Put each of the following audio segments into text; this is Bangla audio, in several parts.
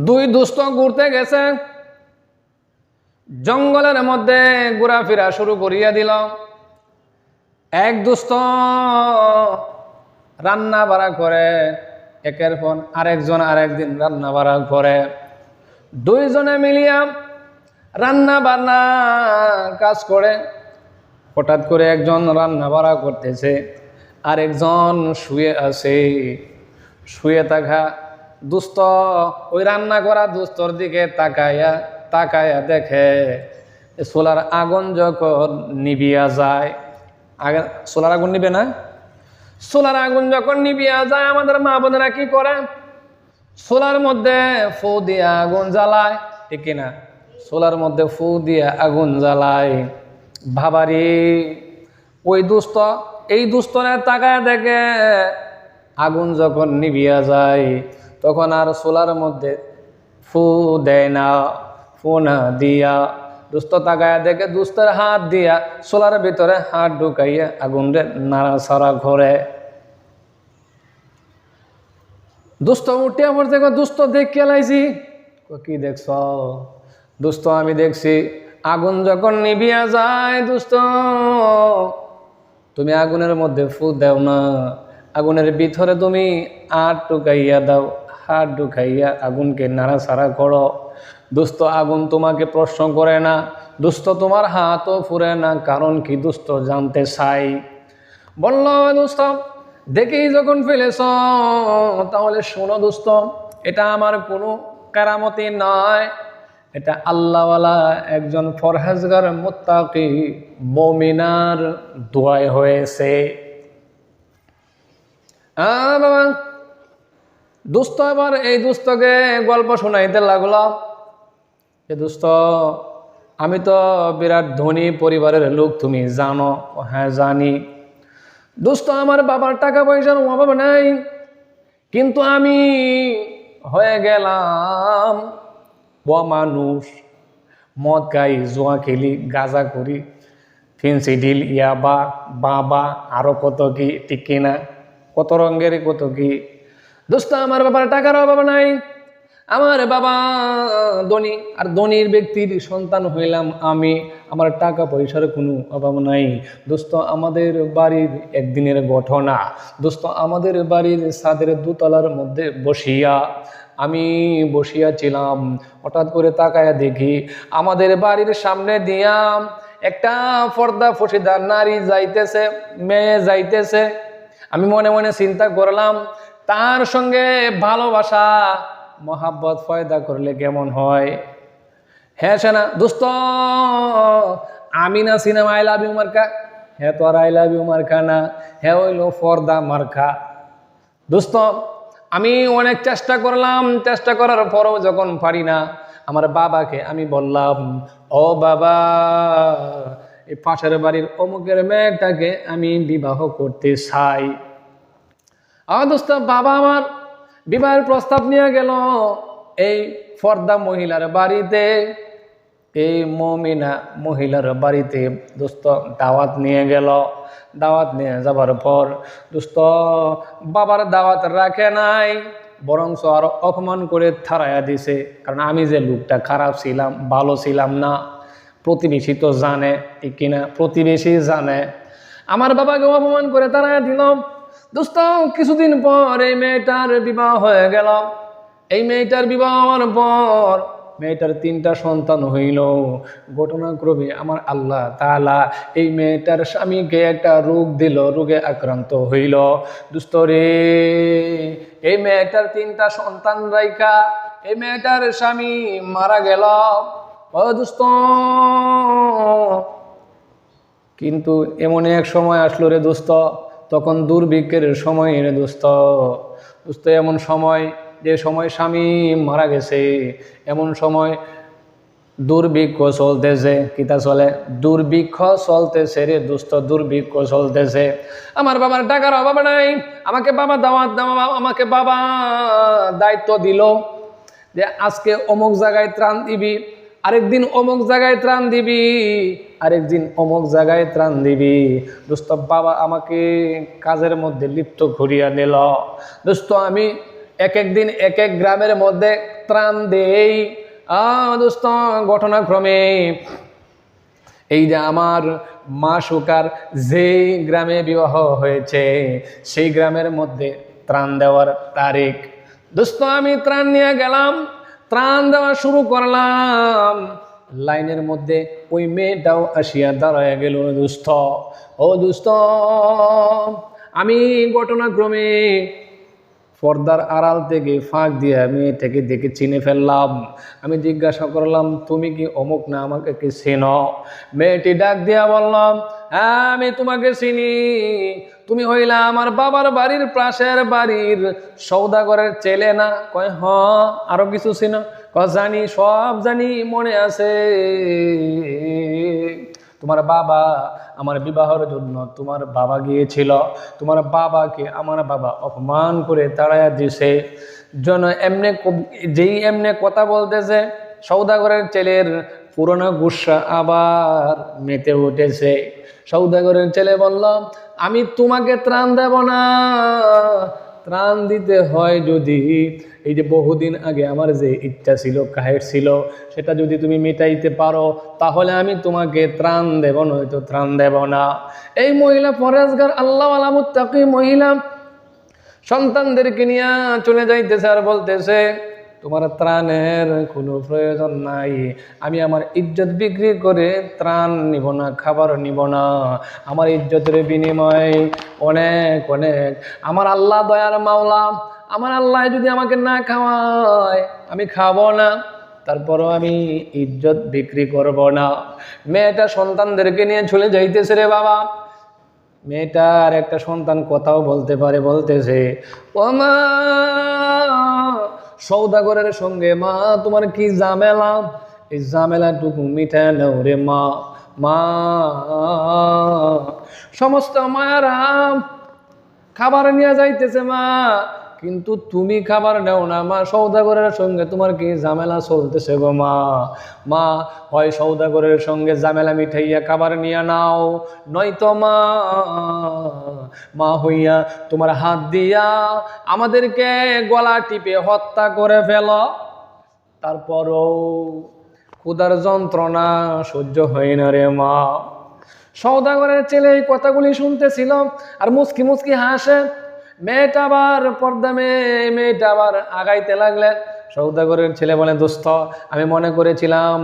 দুই দুস্থ ঘুরতে গেছে, জঙ্গলের মধ্যে ঘোরাফেরা শুরু করিয়া দিল। এক দুস্থ রান্না বাড়া করে, একের পর আরেকজন আরেকদিন রান্না বাড়া করে। দুইজনে মিলিয়া রান্না বান্না কাজ করে। হঠাৎ করে একজন রান্না বাড়া করতেছে, আরেকজন শুয়ে আছে। শুয়ে থাকা দুস্থ ওই রান্না করা দুস্থর দিকে তাকায়া তাকায়া দেখে সোলার আগুন যখন নিভিয়া যায়, আগে সোলার আগুন নিবে না, সোলার আগুন যখন নিভিয়া যায় আমাদের মা বোনেরা কি করে? সোলার মধ্যে ফু দিয়ে আগুন জ্বালায়, ঠিক কিনা? সোলার মধ্যে ফু দিয়ে আগুন জ্বালায়। ভাবারি ওই দুস্থ এই দুস্থরে তাকায় দেখে আগুন যখন নিভিয়া যায় তখন আর সোলার মধ্যে ফু দেয় না। ফু না দিয়া দুস্থ তাকায় দেখে দুস্থের হাত দিয়া সোলার ভিতরে হাত ঢুকাইয়া আগুনরে নাড়াছাড়া করে। দুস্থ উঠিয়া পড়ছে, দুস্থ দেখিয়া লাইছি। কি দেখছ? দুস্থ আমি দেখছি আগুন যখন নিভিয়া যায়, দুস্থ তুমি আগুনের মধ্যে ফু দাও না, আগুনের ভিতরে তুমি হাত ঢুকাইয়া দাও, হাত ঢুকাইয়া আগুনকে নাড়াছাড়া করো। দুস্থ আগুন তোমাকে প্রশ্ন করে না, দুস্থ তোমার হাতও ফুরে না, কারণ কি? দুস্থ জানতে চাই। বলল দুস্থ দেখেই যখন ফেলেছ তাহলে শোনো দুস্থ, এটা আমার কোনো কারামতি নয়, এটা আল্লাহওয়ালা একজন ফরহেজগার মুত্তাকি মুমিনার দোয়ায় হয়েছে। বাবা দুস্থ এবার এই দুস্থকে গল্প শোনাইতে লাগলো যে দুস্থ আমি তো বিরাট ধনী পরিবারের লোক, তুমি জানো? হ্যাঁ জানি। দুস্থ আমার বাবার টাকা পয়সার অভাব নাই, কিন্তু আমি হয়ে গেলাম মানুষ, মদ খাই, জুয়া খেলি, গাঁজা করি, ফেন্সিডিল, ইয়াবা, বাবা, আরো কত কি, ঠিক কিনা? কত রঙের কত কি। দোস্ত আমার বাবার টাকার অভাব নাই, আমার বাবা ধনী, আর ধনীর ব্যক্তির সন্তান হইলাম আমি, আমার টাকা পয়সার কোনো অভাব নাই। দোস্ত আমাদের বাড়ির একদিনের ঘটনা, দোস্ত আমাদের বাড়ির ছাদের দোতলার মধ্যে আমি বসিয়াছিলাম, হঠাৎ করে তাকায়া দেখি আমাদের বাড়ির সামনে দিয়া একটা পর্দা ফসিদার নারী যাইতেছে, মেয়ে যাইতেছে। আমি মনে মনে চিন্তা করলাম তার সঙ্গে ভালোবাসা মহাব্বত পয়দা করলে কেমন হয়। হ্যাঁ সেনা দোস্ত, আমি না সিনেমা আই লাভ ইউ মার্কা, হ্যাঁ তো আর আই লাভ ইউ মার্কা না, হ্যাঁ হইল পর্দা মার্কা। দোস্ত আমি অনেক চেষ্টা করলাম, চেষ্টা করার পরও যখন পারি না, আমার বাবাকে আমি বললাম, ও বাবা, এই পাশের বাড়ির অমুকের মেয়েটাকে আমি বিবাহ করতে চাই। আমার দোস্ত বাবা আমার বিবাহের প্রস্তাব নিয়ে গেল এই ফর্দা মহিলার বাড়িতে, এই মুমিনা মহিলার বাড়িতে। দোস্ত দাওয়াত নিয়ে গেল, দাওয়াত নিয়ে যাবার পর দোস্ত বাবার দাওয়াত রাখে নাই, বরঞ্চ আরো অপমান করে থারাইয়া দিছে। কারণ আমি যে লোকটা খারাপ ছিলাম, ভালো ছিলাম না, প্রতিবেশী তো জানে, ঠিক কিনা? প্রতিবেশী জানে। আমার বাবাকে অপমান করে তারাইয়া দিল। দোস্ত কিছুদিন পর এই মেয়েটার বিবাহ হয়ে গেল। এই মেয়েটার বিবাহ হওয়ার পর মেয়েটার 3টা সন্তান হইল। ঘটনাক্রমে আমার আল্লাহ তাআলা এই মেয়েটার স্বামীকে একটা রোগ দিল, রোগে আক্রান্ত হইল। দোস্ত রে, এই মেয়েটার 3টা সন্তান রাইকা এই মেয়েটার স্বামী মারা গেল। ও দোস্ত, কিন্তু এমন এক সময় আসলো রে দোস্ত, তখন দুর্ভিক্ষের সময় রে দোস্ত। দোস্ত এমন সময়, যে সময় স্বামী মারা গেছে, এমন সময় দুর্ভিক্ষ চলতেছে। কিতা চলে? দুর্ভিক্ষ চলতেছে রে দোস্ত, দুর্ভিক্ষ চলতেছে। আমার বাবার টাকার অভাব নাই, আমাকে বাবা দাওয়াত দেওয়া, আমাকে বাবা দায়িত্ব দিল যে আজকে অমুক জায়গায় ত্রাণ দিবি, আরেকদিন অমুক জায়গায় ত্রাণ দিবি, আরেকদিন অমুক জায়গায় ত্রাণ দিবি। দোস্ত বাবা আমাকে কাজের মধ্যে লিপ্ত করিয়া নিল। দোস্ত আমি এক এক দিন এক এক গ্রামের মধ্যে ত্রাণ দেই। দোস্ত ঘটনাক্রমে এই যে আমার মা সুকার যেই গ্রামে বিবাহ হয়েছে সেই গ্রামের মধ্যে ত্রাণ দেওয়ার তারিখ। দোস্ত আমি ত্রাণ নিয়ে গেলাম, ত্রাণ দেওয়া শুরু করলাম। লাইনের মধ্যে ওই মেয়েটাও আসিয়া দাঁড়ায় গেল। দোস্ত ও দোস্ত, আমি ঘটনাক্রমে পর্দার আড়াল থেকে ফাঁক দিয়ে মেয়েটাকে দেখে চিনে ফেললাম। আমি জিজ্ঞাসা করলাম, তুমি কি অমুক না, আমাকে কি চেনো? মেয়েটি ডাক দিয়া বললাম, হ্যাঁ আমি তোমাকে চিনি, তুমি হইলা আমার বাবার বাড়ির পাশের বাড়ির সৌদাগরের ছেলে না? কয় হ, আরো কিছু চিনো? কয় জানি, সব জানি, মনে আছে। তোমার বাবা আমার বিবাহের জন্য তোমার বাবা গিয়েছিল, তোমার বাবাকে আমার বাবা অপমান করে তাড়াইয়া দিছে। যেই এমনে কথা বলতেছে সৌদাগরের ছেলের পুরনো গুসা আবার মেতে উঠেছে। সৌদাগরের ছেলে বলল, আমি তোমাকে ত্রাণ দেব না, ত্রাণ দিতে হয় যদি এই যে বহুদিন আগে আমার যে ইচ্ছা ছিল, কাহের ছিল, সেটা যদি তুমি মেটাইতে পারো তাহলে আমি তোমাকে ত্রাণ দেব, নয়তো ত্রাণ দেব না। এই মহিলা পরেজগার আল্লাহওয়ালা মুত্তাকি মহিলা সন্তানদেরকে নিয়ে চলে যাইতেছে আর বলতেছে, তোমার ত্রাণের কোনো প্রয়োজন নাই, আমি আমার ইজ্জত বিক্রি করে ত্রাণ নিব না, খাবার নিব না। আমার ইজ্জতের বিনিময়ে অনেক অনেক আমার আল্লাহ দয়ার মাওলা, আমার আল্লাহ যদি আমাকে না খাওয়ায় আমি খাবো না, তারপরও আমি ইজ্জত বিক্রি করব না। মেয়েটা সন্তানদেরকে নিয়ে চলে যাইতেছে রে বাবা। মেয়েটার একটা সন্তান কথাও বলতে পারে, বলতেছে, ও মা, সৌদাগরের সঙ্গে মা তোমার কি ঝামেলা, এই ঝামেলাটুকু মিঠা নাও রে মা। মা, সমস্ত মায়েরা খাবার নিয়ে যাইতেছে মা, কিন্তু তুমি খাবার নেও না মা, সৌদাগরের সঙ্গে তোমার কি ঝামেলা চলতেছে গো মা। মা, হয় সৌদাগরের সঙ্গে ঝামেলা মিঠাইয়া খাবার নিয়ে নাও, নয়তো মা মা হইয়া তোমার হাত দিয়া আমাদেরকে গলা টিপে হত্যা করে ফেল। তারপরও ক্ষুধার যন্ত্রণা সহ্য হয় না রে মা। সৌদাগরের ছেলে এই কথাগুলি শুনতেছিল আর মুচকি মুচকি হাসে। মেয়েটা আবার পর্দা মেয়েটা আবার আগাইতে লাগলেন। সৌদাগরের ছেলে বলে, দোস্ত আমি মনে করেছিলাম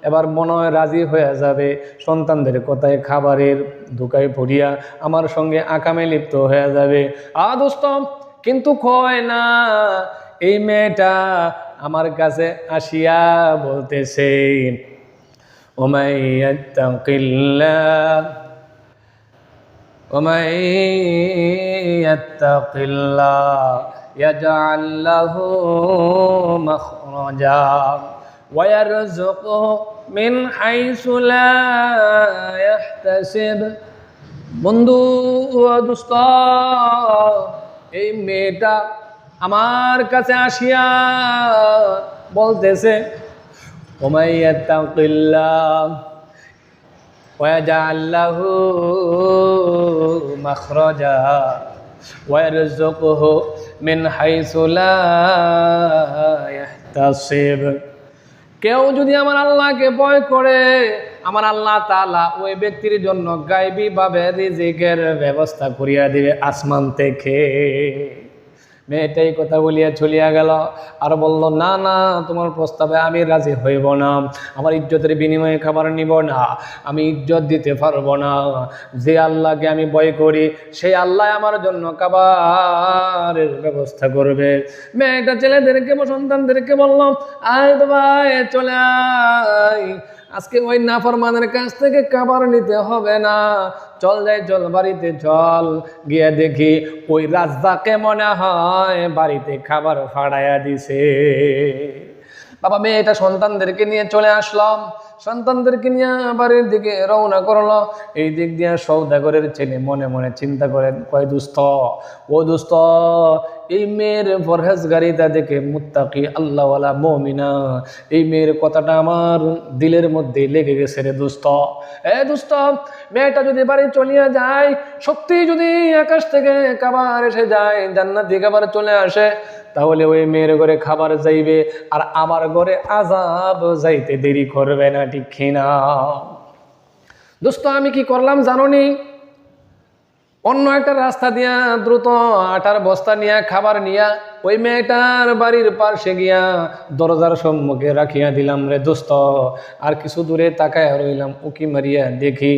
এবার মনে হয় রাজি হয়ে যাবে, সন্তানদের কথায় খাবারের ধোকায় পড়িয়া আমার সঙ্গে আকামে লিপ্ত হয়ে যাবে। দোস্ত, কিন্তু কয় না, এই মেয়েটা আমার কাছে আসিয়া বলতেছে, ومن يتق الله يجعل له مخرجا ويرزقه من حيث لا يحتسب। বন্ধু দোস্ত, এই মেয়েটা আমার কাছে আসিয়া বলতেছে, ومن يتق الله ويجعل له مخرجا ويرزقه من حيث لا يحتسب। কেউ যদি আমার আল্লাহকে ভয় করে, আমার আল্লাহ তাআলা ওই ব্যক্তির জন্য গায়বী ভাবে রিজিকের ব্যবস্থা করিয়া দিবে আসমান থেকে। মেয়েটাই কথা বলিয়া চলিয়া গেল আর বলল, না না, তোমার প্রস্তাবে আমি রাজি হইব না, আমার ইজ্জতের বিনিময়ে খাবার নিব না, আমি ইজ্জত দিতে পারবো না। যে আল্লাহকে আমি ভয় করি সেই আল্লাহ আমার জন্য খাবারের ব্যবস্থা করবে। মেয়েটা ছেলেদেরকে সন্তানদেরকে বললাম, আয় বাবা চলে আয়, আজকে ওই নাফরমানের কাছ থেকে খাবার নিতে হবে না, চল যাই, চল বাড়িতে চল, গিয়ে দেখি ওই রাজ্জাকে মনে হয় বাড়িতে খাবার ফাড়াইয়া দিছে। বাবা মেয়েটা সন্তানদেরকে নিয়ে চলে আসলাম, সন্তানদেরকে নিয়ে বাড়ির দিকে রওনা করলো। এই দিক দিয়ে সৌদাগরের ছেলে মনে মনে চিন্তা করেন, কয় দোস্ত, ও দোস্ত, এই মেয়ের পরহেজগারিতা দেখে মুত্তাকি আল্লাহওয়ালা মুমিনা, এই মেয়ের কথাটা আমার দিলের মধ্যে লেগে গেছে রে দোস্ত। দোস্ত, মেয়েটা যদি বাড়ি চলিয়া যায়, সত্যি যদি আকাশ থেকে খাবার এসে যায়, জান্নাতি খাবার চলে আসে, তাহলে ওই মেয়ের ঘরে খাবার যাইবে আর আমার ঘরে আযাব যাইতে দেরি করবে না, ঠিক কিনা? দোস্ত আমি কি করলাম জানো নি? অন্য একটা রাস্তা দিয়া দ্রুত আটার বস্তা নিয়া খাবার নিয়া ওই মেয়েটার বাড়ির পাশে গিয়া দরজার সম্মুখে রাখিয়া দিলাম রে দোস্ত। আর কিছু দূরে তাকায় রইলাম, উকি মারিয়া দেখি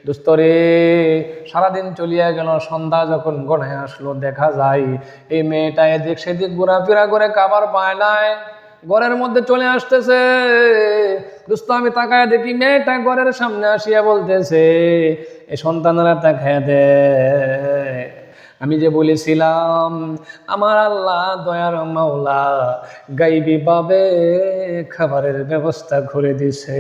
দোস্ত রে, সারাদিন চলিয়া গেল, সন্ধ্যা যখন গড়ায় আসলো দেখা যায় এই মেয়েটা এদিক সেদিক ঘোরাফেরা করে খাবার পায় নাই, ঘরের মধ্যে চলে আসতেছে। দোস্ত আমি তাকায় দেখি মেয়েটা ঘরের সামনে আসিয়া বলতেছে, এ সন্তানরা তাকায় দে, আমি যে বলেছিলাম আমার আল্লাহ দয়ার মাওলা গাইবি ভাবে খাবারের ব্যবস্থা করে দিছে।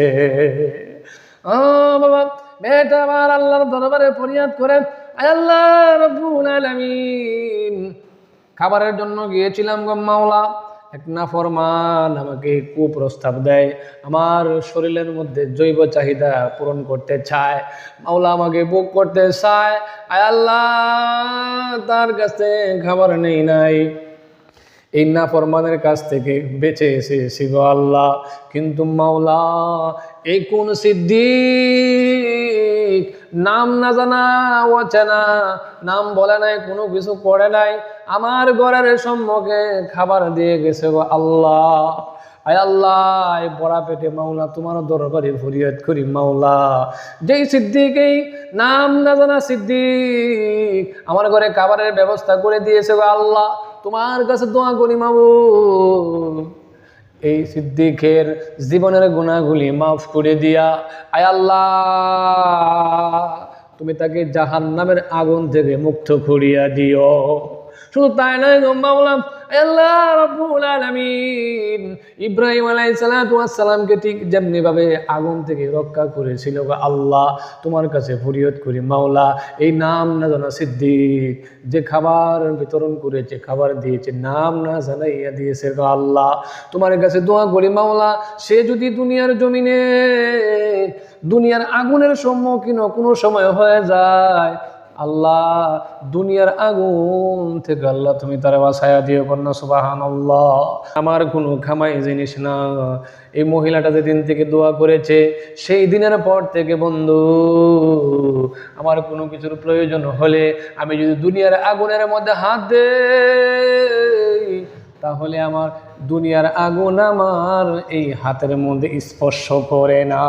বাবা, মেয়েটা আবার আল্লাহর দরবারে ফরিয়াদ করে, আয় আল্লাহ রব্বুল আলামিন, খাবারের জন্য গিয়েছিলাম গো মাওলা, এক নাফরমান আমাকে কুপ্রস্তাব দেয়, আমার শরীরের মধ্যে জৈব চাহিদা পূরণ করতে চায়, মাওলা আমাকে ভোগ করতে চায়, আয় আল্লাহ তার কাছে খাবার নেই নাই, এই নাফরমানের কাছ থেকে বেঁচে এসেছি গো আল্লাহ। কিন্তু মাওলা এই কোন সিদ্দিক, নাম না জানা অচেনা, নাম বলে নাই, কোনো কিছু করে নাই, আমার ঘরের সম্মুখে খাবার দিয়ে গেছে গো আল্লাহ। আয় আল্লাহ এই বড়া পেটে মাওলা তোমার দরবারে ফরিয়াদ করি মাওলা, যেই সিদ্দিক, এই নাম না জানা সিদ্দিক আমার ঘরে খাবারের ব্যবস্থা করে দিয়েছে গো আল্লাহ, তোমার কাছে দোয়া করি মাবুদ, এই সিদ্দিকের জীবনের গুনাহগুলি মাফ করে দিয়া আয় আল্লাহ তুমি তাকে জাহান্নামের আগুন থেকে মুক্ত করিয়া দিও। শুধু তাই নয় গো মাওলা, আল্লাহ রাব্বুল আলামিন ইব্রাহিম আলাইহিস সালাতু ওয়াস সালামকে ঠিক যেমনি ভাবে আগুন থেকে রক্ষা করেছিল গো আল্লাহ, তোমার কাছে ফরিয়াদ করি মাওলা, এই নাম না জানা সিদ্দিক যে খাবার বিতরণ করেছে, খাবার দিয়েছে, নাম না জানাইয়া দিয়েছে গো আল্লাহ, তোমার কাছে দোয়া করি মাওলা, সে যদি দুনিয়ার জমিনে দুনিয়ার আগুনের সম্মুখীন কোনো সময় হয়ে যায়, আল্লাহ দুনিয়ার আগুন থেকে আল্লাহ তুমি তারা বাঁচাইয়া দিও, কন্যা সুবহানাল্লাহ। আমার কোনো খামাই জিনিস না, এই মহিলাটা যেদিন থেকে দোয়া করেছে সেই দিনের পর থেকে বন্ধু আমার কোনো কিছুর প্রয়োজন হলে আমি যদি দুনিয়ার আগুনের মধ্যে হাত দেই তাহলে আমার দুনিয়ার আগুন আমার এই হাতের মধ্যে স্পর্শ করে না।